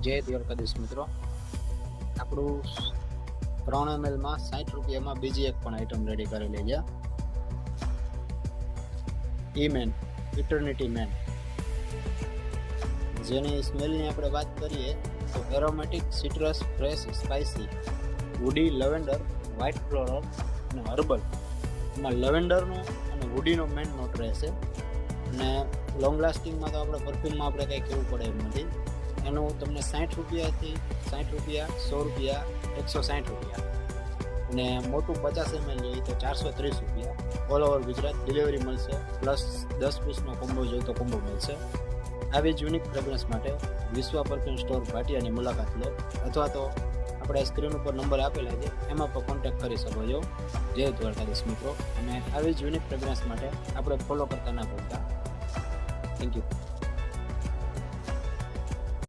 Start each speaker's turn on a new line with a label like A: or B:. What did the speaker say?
A: જય દ્વારકાધીશ મિત્રો, આપણું 3 ml માં 60 રૂપિયામાં બીજી એક પણ આઈટમ રેડી કરેલી છે. E-Man ઇટર્નિટી મેન, જેની સ્મેલની આપણે વાત કરીએ તો aromatic, citrus, fresh, spicy, woody, lavender, white floral અને હર્બલ. એમાં લવેન્ડરનો અને વુડીનો મેન નોટ રહેશે. અને લોંગ લાસ્ટિંગમાં તો આપણે પરફ્યુમમાં આપણે કંઈ કહેવું પડે એમ નથી. એનું તમને 60 રૂપિયાથી 60 રૂપિયા, 100 રૂપિયા, 160 રૂપિયા અને મોટું 50 ml જોઈએ તો 430 રૂપિયા ઓલ ઓવર ગુજરાત ડિલિવરી મળશે. પ્લસ 10 પીસનો કોમ્બો જોઈએ તો કોમ્બો મળશે. આવી જ યુનિક ફ્રેગ્રન્સ માટે વિશ્વ પરફ્યુમ સ્ટોર ભાટિયાની મુલાકાત લો, અથવા તો આપણે સ્ક્રીન ઉપર નંબર આપેલા છે એમાં પણ કોન્ટેક્ટ કરી શકો છો. જય દ્વારકાધીશ મિત્રો, અને આવી જ યુનિક ફ્રેગ્રન્સ માટે આપણે ફોલો કરતા ના ભૂલતા. Thank you.